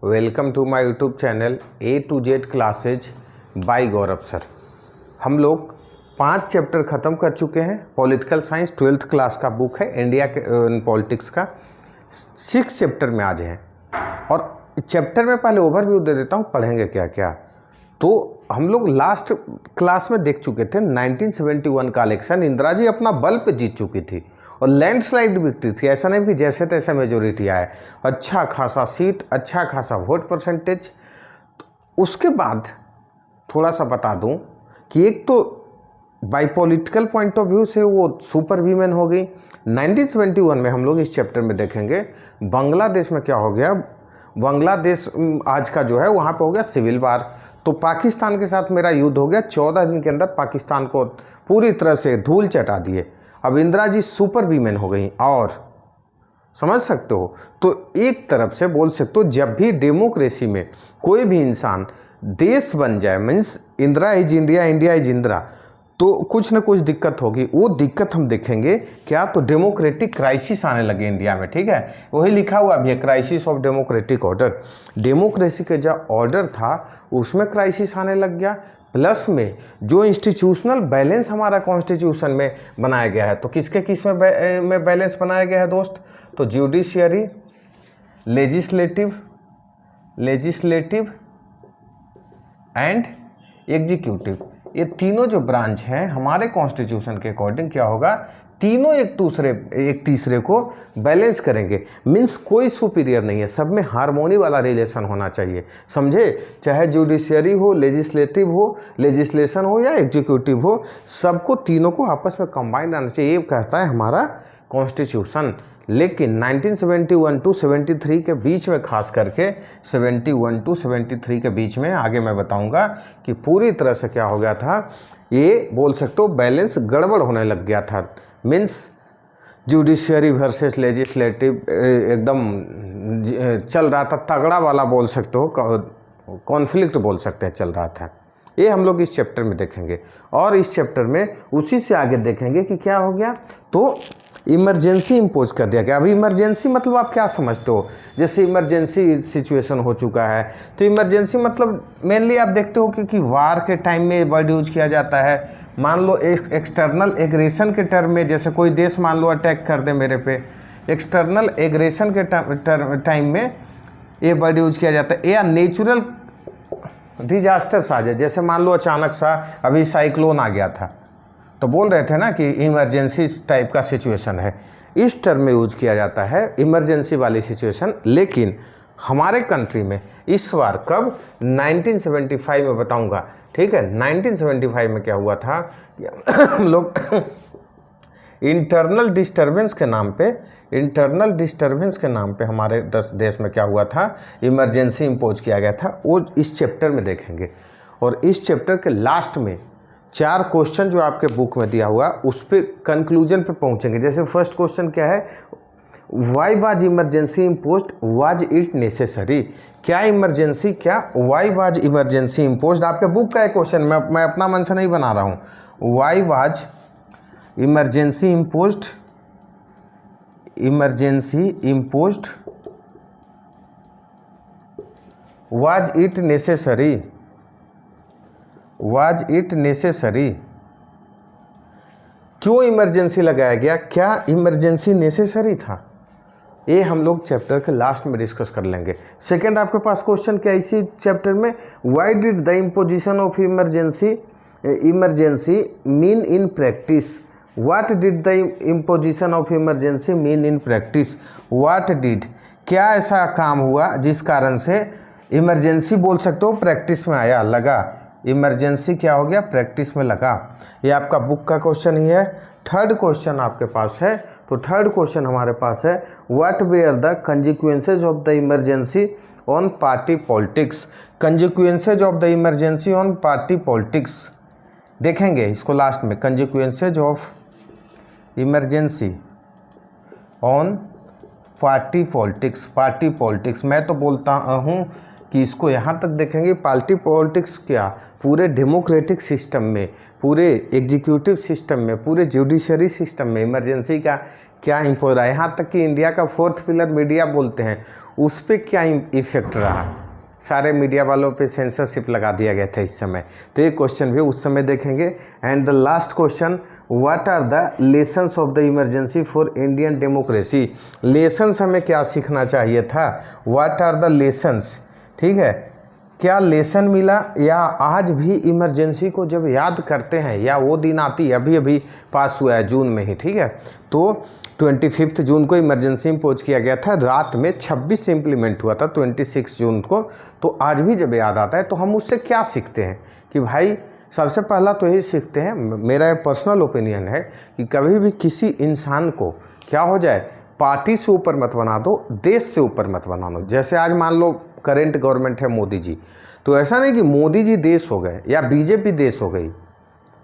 Welcome to my YouTube channel A to Z classes by Gaurav sir. हम लोग 5 chapter ख़त्म कर चुके हैं। पॉलिटिकल साइंस 12th क्लास का बुक है इंडिया के पॉलिटिक्स का। 6 चैप्टर में आज हैं और चैप्टर में पहले ओवरव्यू दे देता हूँ, पढ़ेंगे क्या क्या। तो हम लोग लास्ट क्लास में देख चुके थे 1971 का इलेक्शन इंदिरा जी अपना बल पे जीत चुकी थी और लैंडस्लाइड विक्ट्री थी। ऐसा नहीं कि जैसे तैसे मेजोरिटी आए, अच्छा खासा सीट, अच्छा खासा वोट परसेंटेज। तो उसके बाद थोड़ा सा बता दूं कि एक तो bye political point of view से वो सुपर वीमेन हो गई। 1971 में हम लोग इस चैप्टर में देखेंगे बांग्लादेश में क्या हो गया। बांग्लादेश आज का जो है वहाँ पे हो गया सिविल वार। तो पाकिस्तान के साथ मेरा युद्ध हो गया। 14 दिन के अंदर पाकिस्तान को पूरी तरह से धूल चटा दिए। अब इंदिरा जी सुपर वीमेन हो गई और समझ सकते हो। तो एक तरफ से बोल सकते हो जब भी डेमोक्रेसी में कोई भी इंसान देश बन जाए, means Indira is India, India is Indira, तो कुछ न कुछ दिक्कत होगी। वो दिक्कत हम देखेंगे क्या, तो डेमोक्रेटिक क्राइसिस आने लगे इंडिया में। ठीक है, वही लिखा हुआ भी है, crisis of democratic order. Democracy का जो ऑर्डर था उसमें क्राइसिस आने लग गया। प्लस में जो इंस्टीट्यूशनल बैलेंस हमारा कॉन्स्टिट्यूशन में बनाया गया है, तो किसके किस में बैलेंस बनाया गया है दोस्त, तो जुडिशियरी, लेजिस्लेटिव एंड एग्जीक्यूटिव, ये तीनों जो ब्रांच हैं हमारे कॉन्स्टिट्यूशन के अकॉर्डिंग क्या होगा, तीनों एक तीसरे को बैलेंस करेंगे। मीन्स कोई सुपीरियर नहीं है, सब में हार्मोनी वाला रिलेशन होना चाहिए, समझे। चाहे जुडिशियरी हो, लेजिस्लेशन हो या एग्जीक्यूटिव हो, सबको तीनों को आपस में कंबाइंड आना चाहिए, ये कहता है हमारा कॉन्स्टिट्यूशन। लेकिन 1971 to 73 के बीच में, खास करके 71 to 73 के बीच में, आगे मैं बताऊंगा कि पूरी तरह से क्या हो गया था, ये बोल सकते हो बैलेंस गड़बड़ होने लग गया था। मीन्स जुडिशियरी वर्सेस लेजिस्लेटिव एकदम चल रहा था, तगड़ा वाला बोल सकते हो, कॉन्फ्लिक्ट बोल सकते हैं, चल रहा था। ये हम लोग इस चैप्टर में देखेंगे और इस चैप्टर में उसी से आगे देखेंगे कि क्या हो गया, तो इमरजेंसी इम्पोज कर दिया गया। अभी इमरजेंसी मतलब आप क्या समझते हो, जैसे इमरजेंसी सिचुएशन हो चुका है, तो इमरजेंसी मतलब मेनली आप देखते हो कि वार के टाइम में वर्ड यूज किया जाता है। मान लो एक एक्सटर्नल एग्रेशन के टर्म में, जैसे कोई देश मान लो अटैक कर दे मेरे पे, एक्सटर्नल एग्रेशन के टाइम में ये वर्ड यूज किया जाता है। या नेचुरल डिजास्टर्स आ जाए, जैसे मान लो अचानक सा अभी साइक्लोन आ गया था, तो बोल रहे थे ना कि इमरजेंसी टाइप का सिचुएशन है, इस टर्म में यूज किया जाता है इमरजेंसी वाली सिचुएशन। लेकिन हमारे कंट्री में इस बार कब, 1975 में बताऊंगा। ठीक है, 1975 में क्या हुआ था, हम लोग इंटरनल डिस्टर्बेंस के नाम पे हमारे देश में क्या हुआ था, इमरजेंसी इम्पोज किया गया था। वो इस चैप्टर में देखेंगे और इस चैप्टर के लास्ट में 4 क्वेश्चन जो आपके बुक में दिया हुआ उस पर कंक्लूजन पे पहुंचेंगे। जैसे फर्स्ट क्वेश्चन क्या है, why was emergency imposed, was it necessary. क्या इमरजेंसी, क्या वाई वाज इमरजेंसी इम्पोज्ड, आपके बुक का एक क्वेश्चन, मैं अपना मन से नहीं बना रहा हूँ। Why was emergency imposed, was it necessary, क्यों इमरजेंसी लगाया गया, क्या इमरजेंसी नेसेसरी था। ये हम लोग चैप्टर के लास्ट में डिस्कस कर लेंगे। सेकंड आपके पास क्वेश्चन क्या इसी चैप्टर में, why did the imposition of emergency mean in practice, what did the imposition of emergency mean in practice, what did, क्या ऐसा काम हुआ जिस कारण से इमरजेंसी बोल सकते हो प्रैक्टिस में आया, लगा, इमरजेंसी क्या हो गया, प्रैक्टिस में लगा। ये आपका बुक का क्वेश्चन ही है। थर्ड क्वेश्चन आपके पास है, तो थर्ड क्वेश्चन हमारे पास है, what were the consequences of the emergency on party politics, consequences of the emergency on party politics देखेंगे इसको लास्ट में। Consequences of emergency on party politics, मैं तो बोलता हूँ कि इसको यहाँ तक देखेंगे पार्टी पॉलिटिक्स क्या पूरे डेमोक्रेटिक सिस्टम में, पूरे एग्जीक्यूटिव सिस्टम में, पूरे जुडिशरी सिस्टम में इमरजेंसी का क्या इम्पोज रहा है, यहाँ तक कि इंडिया का फोर्थ पिलर मीडिया बोलते हैं उस पर क्या इफेक्ट रहा। सारे मीडिया वालों पे सेंसरशिप लगा दिया गया था इस समय, तो ये क्वेश्चन भी उस समय देखेंगे। And the last question, what are the lessons of the emergency for Indian democracy. Lessons हमें क्या सीखना चाहिए था, व्हाट आर द लेसन्स, ठीक है, क्या लेसन मिला, या आज भी इमरजेंसी को जब याद करते हैं, या वो दिन आती है, अभी अभी पास हुआ है जून में ही, ठीक है, तो 25 जून को इमरजेंसी इम्पोज किया गया था, रात में 26 से इम्प्लीमेंट हुआ था 26 जून को। तो आज भी जब याद आता है तो हम उससे क्या सीखते हैं कि भाई सबसे पहला तो यही सीखते हैं, मेरा पर्सनल ओपिनियन है कि कभी भी किसी इंसान को क्या हो जाए, पार्टी से ऊपर मत बना दो, देश से ऊपर मत बना दो। जैसे आज मान लो करेंट गवर्नमेंट है मोदी जी, तो ऐसा नहीं कि मोदी जी देश हो गए या बीजेपी देश हो गई,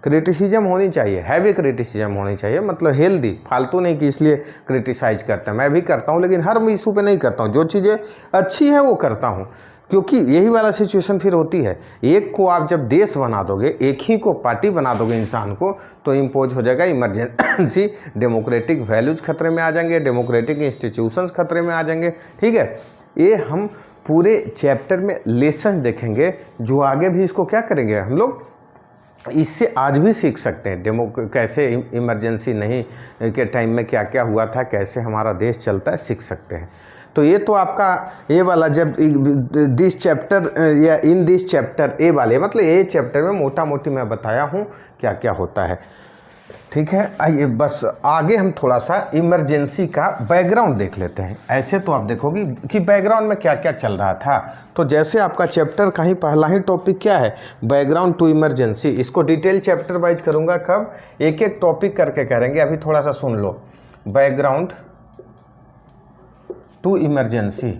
क्रिटिसिज्म होनी चाहिए, हैवी क्रिटिसिज्म होनी चाहिए, मतलब हेल्दी, फालतू नहीं कि इसलिए क्रिटिसाइज करता है, मैं भी करता हूँ लेकिन हर इशू पे नहीं करता हूँ, जो चीज़ें अच्छी हैं वो करता हूँ, क्योंकि यही वाला सिचुएशन फिर होती है, एक को आप जब देश बना दोगे, एक ही को पार्टी बना दोगे इंसान को, तो इम्पोज हो जाएगा इमरजेंसी, डेमोक्रेटिक वैल्यूज खतरे में आ जाएंगे, डेमोक्रेटिक इंस्टीट्यूशंस खतरे में आ जाएंगे, ठीक है। ये हम पूरे चैप्टर में लेसन देखेंगे, जो आगे भी इसको क्या करेंगे हम लोग, इससे आज भी सीख सकते हैं कैसे इमरजेंसी नहीं के टाइम में क्या क्या हुआ था, कैसे हमारा देश चलता है, सीख सकते हैं। तो ये तो आपका ये वाला जब दिस चैप्टर या इन दिस चैप्टर ए वाले, मतलब ये चैप्टर में मोटा मोटी मैं बताया हूँ क्या क्या होता है, ठीक है। आइए बस आगे हम थोड़ा सा इमरजेंसी का बैकग्राउंड देख लेते हैं। ऐसे तो आप देखोगे कि बैकग्राउंड में क्या क्या चल रहा था, तो जैसे आपका चैप्टर का ही पहला ही टॉपिक क्या है, बैकग्राउंड टू इमरजेंसी। इसको डिटेल चैप्टर वाइज करूँगा, कब एक एक टॉपिक करके करेंगे, अभी थोड़ा सा सुन लो। Background to emergency,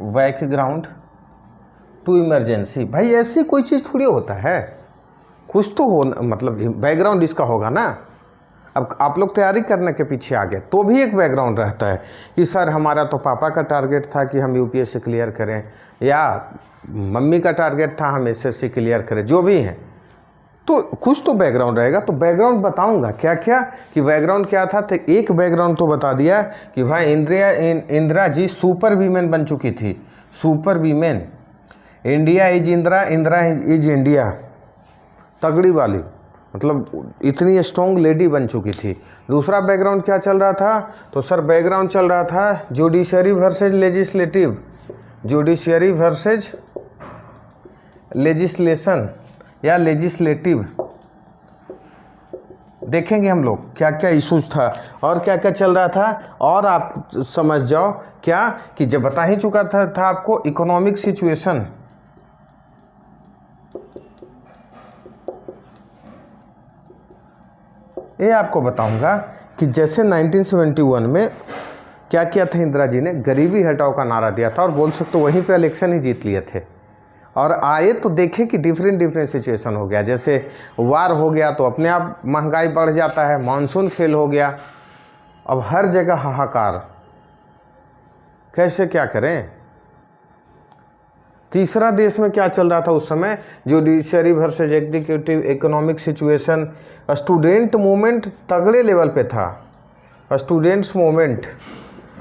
background to emergency, भाई ऐसी कोई चीज़ थोड़ी होता है, कुछ तो हो, मतलब बैकग्राउंड इसका होगा ना। अब आप लोग तैयारी करने के पीछे आ गए तो भी एक बैकग्राउंड रहता है कि सर हमारा तो पापा का टारगेट था कि हम यूपीएससी क्लियर करें, या मम्मी का टारगेट था हम एसएससी क्लियर करें, जो भी हैं, तो कुछ तो बैकग्राउंड रहेगा। तो बैकग्राउंड बताऊंगा क्या क्या, कि बैकग्राउंड क्या था। तो एक बैकग्राउंड तो बता दिया कि भाई इंदिरा जी सुपर वीमेन बन चुकी थी, super women, India is Indira, Indira is India, तगड़ी वाली, मतलब इतनी स्ट्रॉन्ग लेडी बन चुकी थी। दूसरा बैकग्राउंड क्या चल रहा था, तो सर बैकग्राउंड चल रहा था judiciary versus legislative, judiciary versus legislation या लेजिस्लेटिव, देखेंगे हम लोग क्या क्या इश्यूज था और क्या क्या चल रहा था। और आप समझ जाओ क्या कि जब बता ही चुका था आपको इकोनॉमिक सिचुएशन, ये आपको बताऊंगा कि जैसे 1971 में क्या किया था इंदिरा जी ने, गरीबी हटाओ का नारा दिया था, और बोल सकते हो वहीं पे इलेक्शन ही जीत लिए थे। और आए तो देखे कि डिफरेंट सिचुएशन हो गया, जैसे वार हो गया तो अपने आप महंगाई बढ़ जाता है, मानसून फेल हो गया, अब हर जगह हाहाकार, कैसे क्या करें। तीसरा देश में क्या चल रहा था उस समय, judiciary versus executive, economic situation, student movement तगड़े लेवल पे था, स्टूडेंट्स मूवमेंट,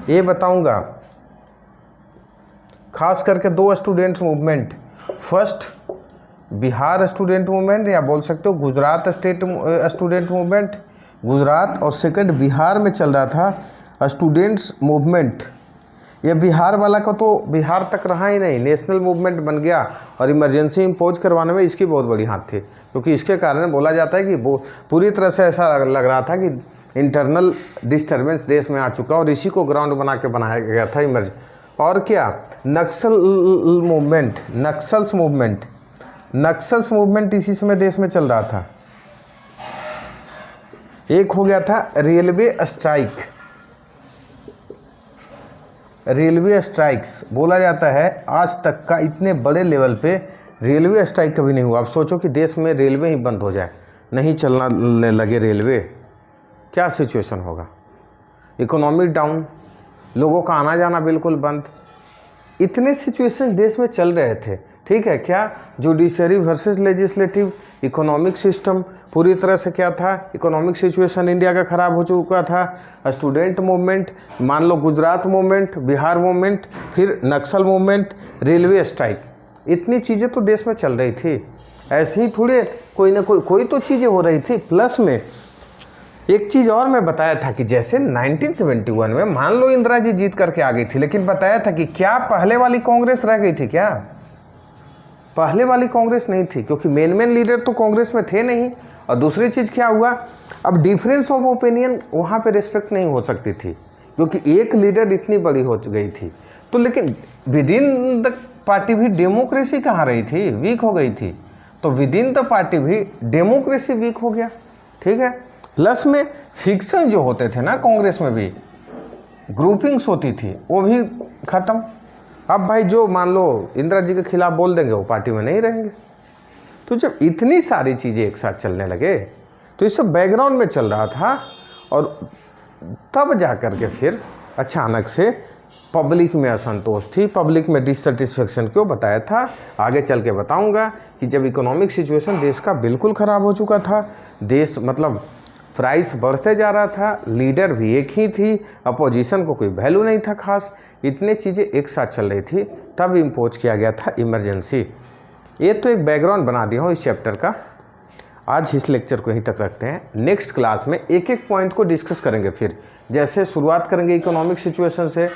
ये बताऊंगा खास करके दो students movement, first Bihar student movement, या बोल सकते हो Gujarat state student movement, Gujarat, और सेकंड बिहार में चल रहा था स्टूडेंट्स मूवमेंट। ये बिहार वाला का तो बिहार तक रहा ही नहीं, नेशनल मूवमेंट बन गया, और इमरजेंसी इम्पोज करवाने में इसकी बहुत बड़ी हाथ थी, क्योंकि इसके कारण बोला जाता है कि वो पूरी तरह से ऐसा लग रहा था कि इंटरनल डिस्टर्बेंस देश में आ चुका, और इसी को ग्राउंड बना के बनाया गया था इमरजेंसी। और क्या, नक्सल मूवमेंट, नक्सल्स मूवमेंट इसी समय देश में चल रहा था। एक हो गया था रेलवे स्ट्राइक, रेलवे स्ट्राइक्स बोला जाता है आज तक का इतने बड़े लेवल पे रेलवे स्ट्राइक कभी नहीं हुआ। अब सोचो कि देश में रेलवे ही बंद हो जाए, नहीं चलना लगे रेलवे, क्या सिचुएशन होगा। इकोनॉमी डाउन, लोगों का आना जाना बिल्कुल बंद, इतने सिचुएशन देश में चल रहे थे, ठीक है। क्या, judiciary versus legislative, economic system पूरी तरह से क्या था, इकोनॉमिक सिचुएशन इंडिया का ख़राब हो चुका था, स्टूडेंट मूवमेंट, मान लो गुजरात मूवमेंट, बिहार मूवमेंट, फिर नक्सल मूवमेंट, रेलवे स्ट्राइक, इतनी चीज़ें तो देश में चल रही थी। ऐसे ही थोड़े कोई ना कोई तो चीज़ें हो रही थी। प्लस में एक चीज़ और मैं बताया था कि जैसे 1971 में मान लो इंदिरा जी जीत करके आ गई थी, लेकिन बताया था कि क्या पहले वाली कांग्रेस रह गई थी क्या? पहले वाली कांग्रेस नहीं थी, क्योंकि मेन लीडर तो कांग्रेस में थे नहीं। और दूसरी चीज़ क्या हुआ, अब डिफरेंस ऑफ ओपिनियन वहाँ पे रिस्पेक्ट नहीं हो सकती थी, क्योंकि एक लीडर इतनी बड़ी हो गई थी। तो लेकिन विद इन द पार्टी भी डेमोक्रेसी कहाँ रही थी, वीक हो गई थी। तो विद इन द पार्टी भी डेमोक्रेसी वीक हो गया, ठीक है। प्लस में फिक्सन जो होते थे ना कांग्रेस में भी, ग्रुपिंग्स होती थी, वो भी ख़त्म। अब भाई जो मान लो इंदिरा जी के खिलाफ बोल देंगे वो पार्टी में नहीं रहेंगे। तो जब इतनी सारी चीज़ें एक साथ चलने लगे तो ये सब बैकग्राउंड में चल रहा था, और तब जा कर के फिर अचानक से पब्लिक में असंतोष थी, पब्लिक में डिससेटिस्फेक्शन क्यों, बताया था, आगे चल के बताऊंगा कि जब इकोनॉमिक सिचुएशन देश का बिल्कुल ख़राब हो चुका था, देश मतलब प्राइस बढ़ते जा रहा था, लीडर भी एक ही थी, अपोजिशन को कोई वैल्यू नहीं था खास, इतने चीज़ें एक साथ चल रही थी, तब इम्पोज किया गया था इमरजेंसी। ये तो एक बैकग्राउंड बना दिया हूँ इस चैप्टर का। आज इस लेक्चर को यहीं तक रखते हैं। नेक्स्ट क्लास में एक एक पॉइंट को डिस्कस करेंगे। फिर जैसे शुरुआत करेंगे इकोनॉमिक सिचुएशन से,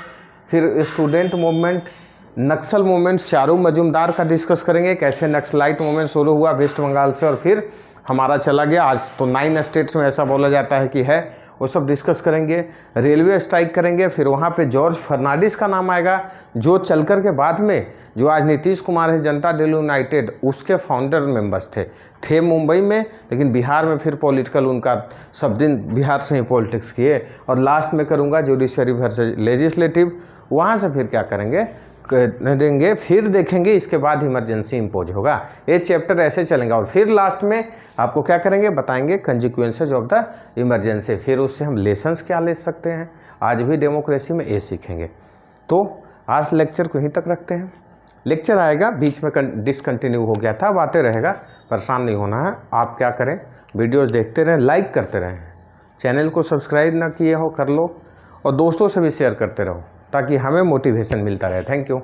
फिर स्टूडेंट मूवमेंट, नक्सल मूवमेंट, चारू मजुमदार का डिस्कस करेंगे, कैसे नक्सलाइट मूवमेंट शुरू हुआ वेस्ट बंगाल से और फिर हमारा चला गया, आज तो 9 स्टेट्स में ऐसा बोला जाता है कि है, वो सब डिस्कस करेंगे। रेलवे स्ट्राइक करेंगे, फिर वहाँ पे जॉर्ज फर्नांडिस का नाम आएगा, जो चल कर के बाद में जो आज नीतीश कुमार है, जनता दल यूनाइटेड, उसके फाउंडर मेंबर्स थे मुंबई में, लेकिन बिहार में फिर पॉलिटिकल उनका सब दिन बिहार से ही पॉलिटिक्स किए। और लास्ट में करूँगा जुडिशरी वर्सेस लेजिस्लेटिव, वहाँ से फिर क्या करेंगे देंगे, फिर देखेंगे, इसके बाद इमरजेंसी इम्पोज होगा। ये चैप्टर ऐसे चलेगा और फिर लास्ट में आपको क्या करेंगे, बताएंगे कंसिक्वेंसेज ऑफ द इमरजेंसी, फिर उससे हम लेसन्स क्या ले सकते हैं। आज भी डेमोक्रेसी में ये सीखेंगे। तो आज लेक्चर को यहीं तक रखते हैं। लेक्चर आएगा, बीच में डिसकंटिन्यू हो गया था, अब आते रहेगा, परेशान नहीं होना है। आप क्या करें, वीडियोज़ देखते रहें, लाइक करते रहें, चैनल को सब्सक्राइब ना किए हो कर लो, और दोस्तों से भी शेयर करते रहो ताकि हमें मोटिवेशन मिलता रहे। Thank you.